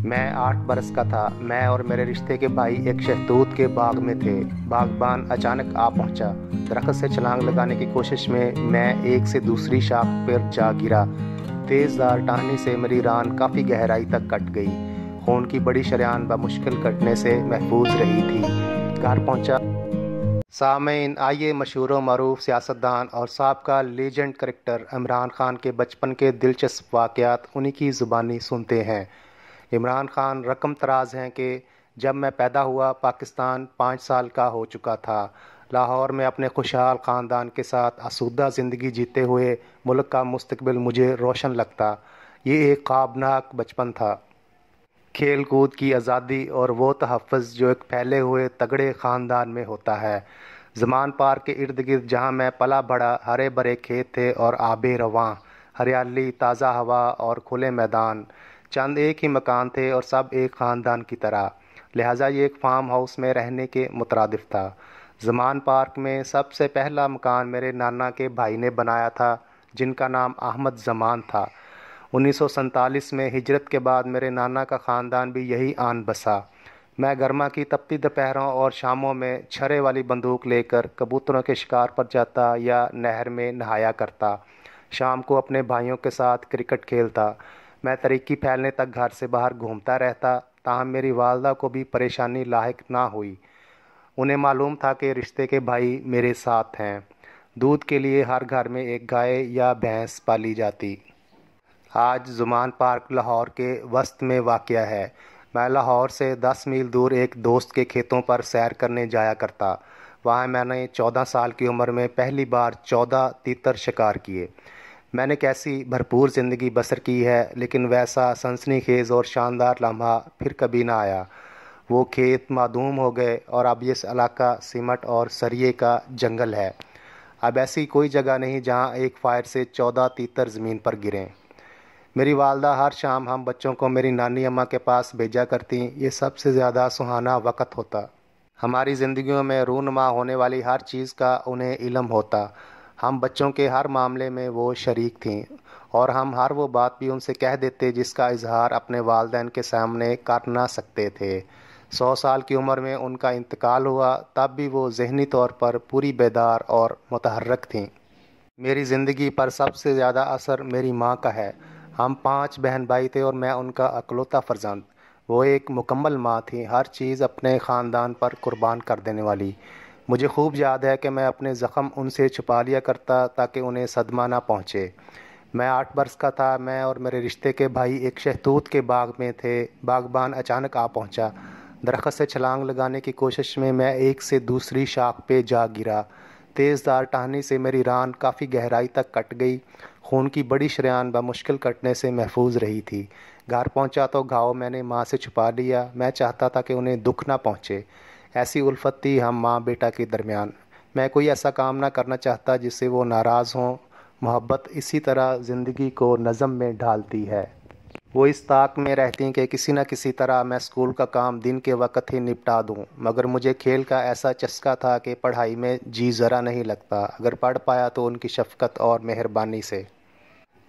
मैं 8 बरस का था। मैं और मेरे रिश्ते के भाई एक शहतूत के बाग में थे। बागबान अचानक आ पहुंचा। दरख्त से छलांग लगाने की कोशिश में मैं एक से दूसरी शाख पर जा गिरा। तेज़धार टहनी से मेरी रान काफ़ी गहराई तक कट गई। खून की बड़ी शरेआन बमुश्किल कटने से महफूज रही थी। घर पहुंचा। सामीन, आइए मशहूर व मरूफ सियासतदान और साबका लीजेंड करेक्टर इमरान खान के बचपन के दिलचस्प वाक़यात उन्हीं की ज़ुबानी सुनते हैं। इमरान खान रकम तराज हैं कि जब मैं पैदा हुआ पाकिस्तान 5 साल का हो चुका था। लाहौर में अपने खुशहाल ख़ानदान के साथ आसूदा ज़िंदगी जीते हुए मुल्क का मुस्तकबिल मुझे रोशन लगता। ये एक ख्वाबनाक बचपन था। खेल कूद की आज़ादी और वो तहफ़्फ़ुज़ जो एक फैले हुए तगड़े ख़ानदान में होता है। ज़मान पार्क के इर्द गिर्द जहाँ मैं पला बढ़ा हरे भरे खेत थे और आबे रवां, हरियाली, ताज़ा हवा और खुले मैदान। चंद एक ही मकान थे और सब एक ख़ानदान की तरह, लिहाजा ये एक फार्म हाउस में रहने के मुतरादिफ था। ज़मान पार्क में सबसे पहला मकान मेरे नाना के भाई ने बनाया था, जिनका नाम अहमद ज़मान था। 1947 में हिजरत के बाद मेरे नाना का ख़ानदान भी यही आन बसा। मैं गर्मा की तपती दोपहरों और शामों में छर्रे वाली बंदूक लेकर कबूतरों के शिकार पर जाता या नहर में नहाया करता। शाम को अपने भाइयों के साथ क्रिकेट खेलता। मैं तरीक़ी फैलने तक घर से बाहर घूमता रहता, ताहम मेरी वालदा को भी परेशानी लाहिक ना हुई। उन्हें मालूम था कि रिश्ते के भाई मेरे साथ हैं। दूध के लिए हर घर में एक गाय या भैंस पाली जाती। आज ज़ुमान पार्क लाहौर के वस्त में वाक़या है। मैं लाहौर से 10 मील दूर एक दोस्त के खेतों पर सैर करने जाया करता। वहाँ मैंने 14 साल की उम्र में पहली बार 14 तीतर शिकार किए। मैंने कैसी भरपूर ज़िंदगी बसर की है, लेकिन वैसा सनसनीखेज़ और शानदार लम्हा फिर कभी ना आया। वो खेत मादूम हो गए और अब ये इलाका सीमट और सरिये का जंगल है। अब ऐसी कोई जगह नहीं जहाँ एक फायर से 14 तीतर ज़मीन पर गिरें। मेरी वालदा हर शाम हम बच्चों को मेरी नानी अम्मा के पास भेजा करती। ये सबसे ज़्यादा सुहाना वक़्त होता। हमारी ज़िंदगियों में रूनुमा होने वाली हर चीज़ का उन्हें इल्म होता। हम बच्चों के हर मामले में वो शरीक थीं और हम हर वो बात भी उनसे कह देते जिसका इजहार अपने वालिदैन के सामने कर ना सकते थे। 100 साल की उम्र में उनका इंतकाल हुआ, तब भी वो ज़हनी तौर पर पूरी बेदार और मुतहर्रिक थीं। मेरी ज़िंदगी पर सबसे ज़्यादा असर मेरी माँ का है। हम 5 बहन भाई थे और मैं उनका अकलौता फ़र्जंद। वो एक मुकम्मल माँ थी, हर चीज़ अपने ख़ानदान पर कुर्बान कर देने वाली। मुझे खूब याद है कि मैं अपने ज़ख़म उनसे छुपा लिया करता ताकि उन्हें सदमा ना पहुँचे। मैं 8 बरस का था। मैं और मेरे रिश्ते के भाई एक शहतूत के बाग में थे। बागबान अचानक आ पहुँचा। दरख्त से छलांग लगाने की कोशिश में मैं एक से दूसरी शाख पे जा गिरा। तेज़धार टहनी से मेरी रान काफ़ी गहराई तक कट गई। खून की बड़ी शरेआन बमुश्किल कटने से महफूज रही थी। घर पहुंचा तो घाव मैंने माँ से छुपा लिया। मैं चाहता था कि उन्हें दुख ना पहुंचे। ऐसी उल्फत थी हम माँ बेटा के दरमियान। मैं कोई ऐसा काम ना करना चाहता जिससे वो नाराज़ हों। मोहब्बत इसी तरह ज़िंदगी को नज़म में ढालती है। वो इस ताक में रहती कि किसी न किसी तरह मैं स्कूल का काम दिन के वक्त ही निपटा दूं, मगर मुझे खेल का ऐसा चस्का था कि पढ़ाई में जी ज़रा नहीं लगता। अगर पढ़ पाया तो उनकी शफ़क़त और मेहरबानी से।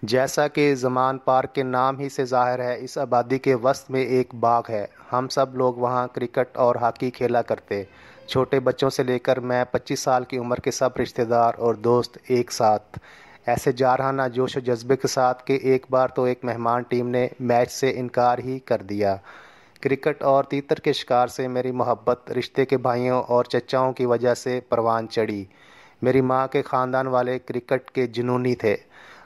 जैसा कि ज़मान पार्क के नाम ही से ज़ाहिर है, इस आबादी के वस्त में एक बाग है। हम सब लोग वहाँ क्रिकेट और हॉकी खेला करते। छोटे बच्चों से लेकर मैं 25 साल की उम्र के सब रिश्तेदार और दोस्त एक साथ, ऐसे जारहाना जोश व जज्बे के साथ कि एक बार तो एक मेहमान टीम ने मैच से इनकार ही कर दिया। क्रिकेट और तीतर के शिकार से मेरी मोहब्बत रिश्ते के भाइयों और चचाओं की वजह से परवान चढ़ी। मेरी माँ के ख़ानदान वाले क्रिकेट के जुनूनी थे।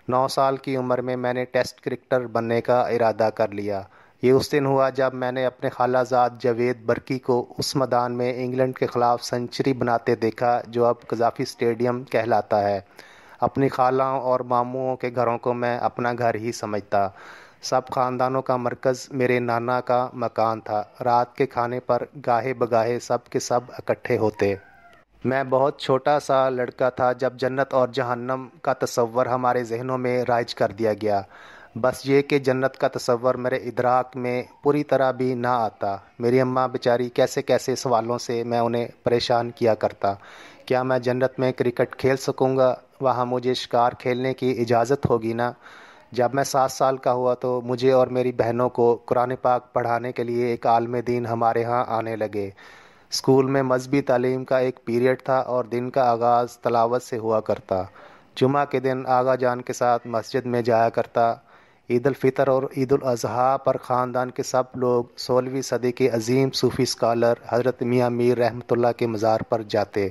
9 साल की उम्र में मैंने टेस्ट क्रिकेटर बनने का इरादा कर लिया। ये उस दिन हुआ जब मैंने अपने खालाजाद जावेद बर्की को उस मैदान में इंग्लैंड के ख़िलाफ़ सेंचुरी बनाते देखा जो अब कज़ाफ़ी स्टेडियम कहलाता है। अपनी खालाओं और मामूओं के घरों को मैं अपना घर ही समझता। सब ख़ानदानों का मरकज़ मेरे नाना का मकान था। रात के खाने पर गाहे बगाहे सब के सब इकट्ठे होते। मैं बहुत छोटा सा लड़का था जब जन्नत और जहन्नम का तसव्वुर हमारे जहनों में राइज कर दिया गया। बस ये कि जन्नत का तसव्वुर मेरे इदराक में पूरी तरह भी ना आता। मेरी अम्मा बेचारी कैसे कैसे सवालों से मैं उन्हें परेशान किया करता। क्या मैं जन्नत में क्रिकेट खेल सकूँगा? वहाँ मुझे शिकार खेलने की इजाज़त होगी ना? جب میں 7 سال کا ہوا تو مجھے اور میری بہنوں کو قرآن پاک پڑھانے کے لیے ایک عالم دین ہمارے ہاں آنے لگے۔ اسکول میں مذہبی تعلیم کا ایک پیریڈ تھا اور دن کا آغاز تلاوت سے ہوا کرتا۔ جمعہ کے دن آغا جان کے ساتھ مسجد میں جایا کرتا۔ عید الفطر اور عید الاضحیٰ پر خاندان کے سب لوگ 16ویں صدی کے عظیم صوفی اسکالر حضرت میاں میر رحمۃ اللہ کے مزار پر جاتے۔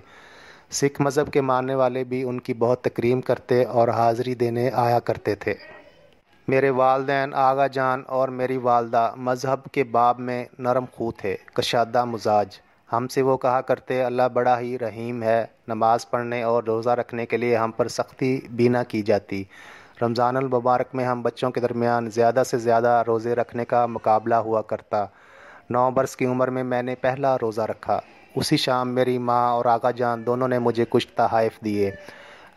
سکھ مذہب کے ماننے والے بھی ان کی بہت تکریم کرتے اور حاضری دینے آیا کرتے تھے۔ میرے والدین آغا جان اور میری والدہ مذہب کے باب میں نرم خو تھے، کشادہ مزاج۔ ہم سے وہ کہا کرتے اللہ بڑا ہی رحیم ہے۔ نماز پڑھنے اور روزہ رکھنے کے لیے ہم پر سختی بھی نہ کی جاتی۔ رمضان المبارک میں ہم بچوں کے درمیان زیادہ سے زیادہ روزے رکھنے کا مقابلہ ہوا کرتا۔ 9 برس کی عمر میں نے پہلا روزہ رکھا۔ اسی شام میری ماں اور آغا جان دونوں نے مجھے کچھ تحائف دیے۔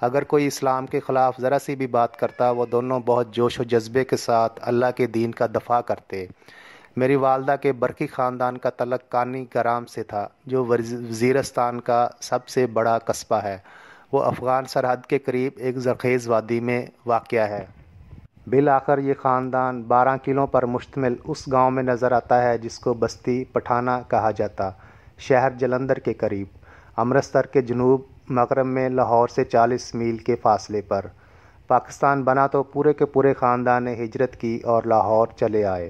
اگر کوئی اسلام کے خلاف ذرا سی بھی بات کرتا وہ دونوں بہت جوش و جذبے کے ساتھ اللہ کے دین کا دفاع کرتے۔ میری والدہ کے برقی خاندان کا تعلق کانی گرام سے تھا، جو وزیرستان کا سب سے بڑا قصبہ ہے۔ وہ افغان سرحد کے قریب ایک زرخیز وادی میں واقع ہے۔ بالآخر یہ خاندان 12 قلعوں پر مشتمل اس گاؤں میں نظر آتا ہے جس کو بستی پٹھانہ کہا جاتا، شہر جلندھر کے قریب، امرتسر کے جنوب مغرب میں لاہور سے 40 میل کے فاصلے پر۔ پاکستان بنا تو پورے کے پورے خاندان نے ہجرت کی اور لاہور چلے آئے۔